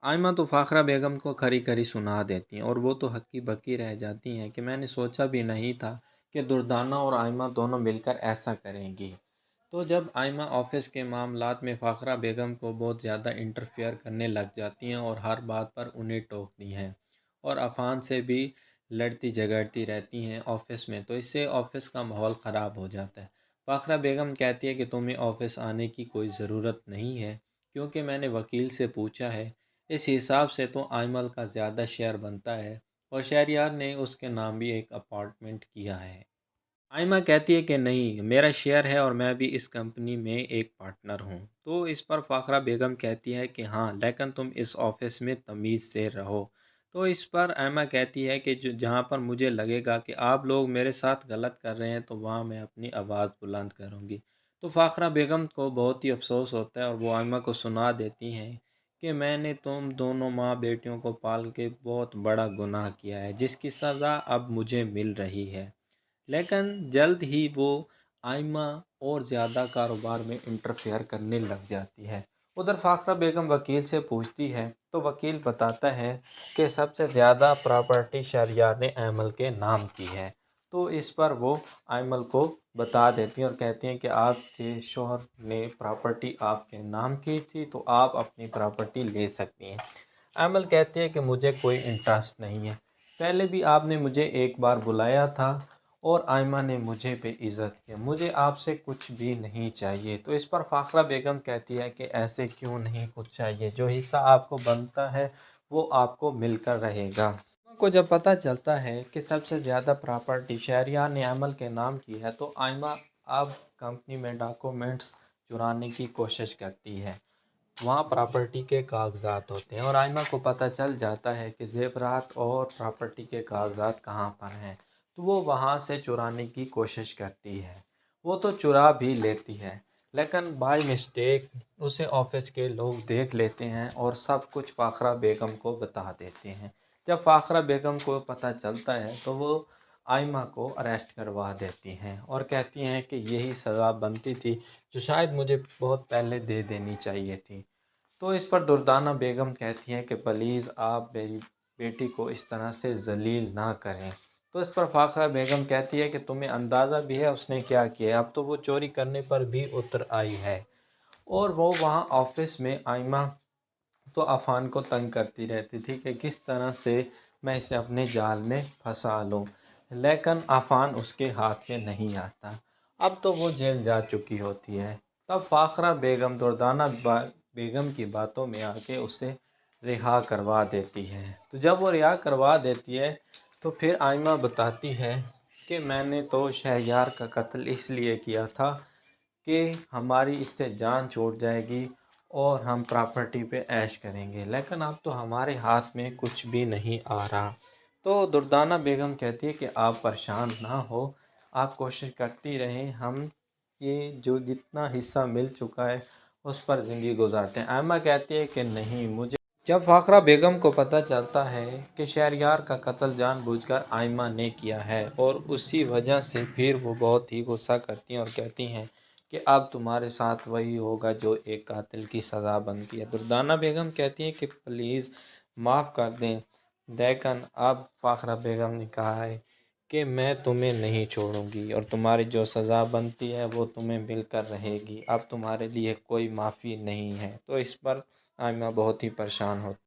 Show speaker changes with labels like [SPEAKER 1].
[SPEAKER 1] आयमा तो फ़ाखरा बेगम को खरी खरी सुना देती हैं और वो तो हक्की बक्की रह जाती हैं कि मैंने सोचा भी नहीं था कि दुर्दाना और आयमा दोनों मिलकर ऐसा करेंगी। तो जब आयमा ऑफिस के मामलात में फ़ाखरा बेगम को बहुत ज़्यादा इंटरफेयर करने लग जाती हैं और हर बात पर उन्हें टोकती हैं और अफान से भी लड़ती झगड़ती रहती हैं ऑफिस में, तो इससे ऑफिस का माहौल ख़राब हो जाता है। फ़ाखरा बेगम कहती है कि तुम्हें ऑफिस आने की कोई ज़रूरत नहीं है, क्योंकि मैंने वकील से पूछा है, इस हिसाब से तो आयमल का ज़्यादा शेयर बनता है और शहरयार ने उसके नाम भी एक अपार्टमेंट किया है। आयमा कहती है कि नहीं, मेरा शेयर है और मैं भी इस कंपनी में एक पार्टनर हूँ। तो इस पर फ़ाखरा बेगम कहती है कि हाँ, लेकिन तुम इस ऑफिस में तमीज़ से रहो। तो इस पर आयमा कहती है कि जो जहाँ पर मुझे लगेगा कि आप लोग मेरे साथ गलत कर रहे हैं तो वहाँ मैं अपनी आवाज़ बुलंद करूँगी। तो फ़ाखरा बेगम को बहुत ही अफसोस होता है और वो आयमा को सुना देती हैं कि मैंने तुम दोनों माँ बेटियों को पाल के बहुत बड़ा गुनाह किया है, जिसकी सज़ा अब मुझे मिल रही है। लेकिन जल्द ही वो आइमा और ज़्यादा कारोबार में इंटरफेयर करने लग जाती है। उधर फ़ाखरा बेगम वकील से पूछती है तो वकील बताता है कि सबसे ज़्यादा प्रॉपर्टी शहरयार ने अमल के नाम की है। तो इस पर वो अमल को बता देती हैं और कहती हैं कि आपके शोहर ने प्रॉपर्टी आपके नाम की थी तो आप अपनी प्रॉपर्टी ले सकती हैं। अमल कहती है कि मुझे कोई इंटरेस्ट नहीं है, पहले भी आपने मुझे एक बार बुलाया था और आयमा ने मुझे बेइज्जत किया, मुझे आपसे कुछ भी नहीं चाहिए। तो इस पर फ़ाखरा बेगम कहती है कि ऐसे क्यों नहीं कुछ चाहिए, जो हिस्सा आपको बनता है वो आपको मिलकर रहेगा। आयमा को जब पता चलता है कि सबसे ज़्यादा प्रॉपर्टी शहरियार ने अमल के नाम की है तो आयमा अब कंपनी में डॉक्यूमेंट्स चुराने की कोशिश करती है। वहाँ प्रॉपर्टी के कागजात होते हैं और आयमा को पता चल जाता है कि ज़ेवरात और प्रॉपर्टी के कागजात कहाँ पर हैं। तो वो वहाँ से चुराने की कोशिश करती है। वो तो चुरा भी लेती है, लेकिन बाय मिस्टेक उसे ऑफिस के लोग देख लेते हैं और सब कुछ फ़ाखरा बेगम को बता देते हैं। जब फ़ाखरा बेगम को पता चलता है तो वो आयमा को अरेस्ट करवा देती हैं और कहती हैं कि यही सज़ा बनती थी जो शायद मुझे बहुत पहले दे देनी चाहिए थी। तो इस पर दुर्दाना बेगम कहती हैं कि प्लीज़ आप मेरी बेटी को इस तरह से ज़लील ना करें। तो इस पर फ़ाखरा बेगम कहती है कि तुम्हें अंदाज़ा भी है उसने क्या किया है, अब तो वो चोरी करने पर भी उतर आई है। और वो वहाँ ऑफिस में आयमा तो अफ़ान को तंग करती रहती थी कि किस तरह से मैं इसे अपने जाल में फंसा लूँ, लेकिन अफ़ान उसके हाथ में नहीं आता। अब तो वो जेल जा चुकी होती है। तब फ़ाखरा बेगम दुर्दाना बेगम की बातों में आके उसे रिहा करवा देती है। तो जब वो रिहा करवा देती है तो फिर आयमा बताती है कि मैंने तो शहरयार का कत्ल इसलिए किया था कि हमारी इससे जान छूट जाएगी और हम प्रॉपर्टी पे ऐश करेंगे, लेकिन अब तो हमारे हाथ में कुछ भी नहीं आ रहा। तो दुर्दाना बेगम कहती है कि आप परेशान ना हो, आप कोशिश करती रहें, हम ये जो जितना हिस्सा मिल चुका है उस पर ज़िंदगी गुजारते हैं। आयमा कहती है कि नहीं, मुझे जब फ़ाखरा बेगम को पता चलता है कि शहरयार का कत्ल जानबूझकर आयमा ने किया है और उसी वजह से फिर वो बहुत ही गुस्सा करती हैं और कहती हैं कि अब तुम्हारे साथ वही होगा जो एक कातिल की सज़ा बनती है। दुर्दाना बेगम कहती हैं कि प्लीज़ माफ़ कर दें, लेकिन अब फ़ाखरा बेगम ने कहा है कि मैं तुम्हें नहीं छोड़ूंगी और तुम्हारी जो सज़ा बनती है वो तुम्हें मिलकर रहेगी, अब तुम्हारे लिए कोई माफ़ी नहीं है। तो इस पर आयमा बहुत ही परेशान होती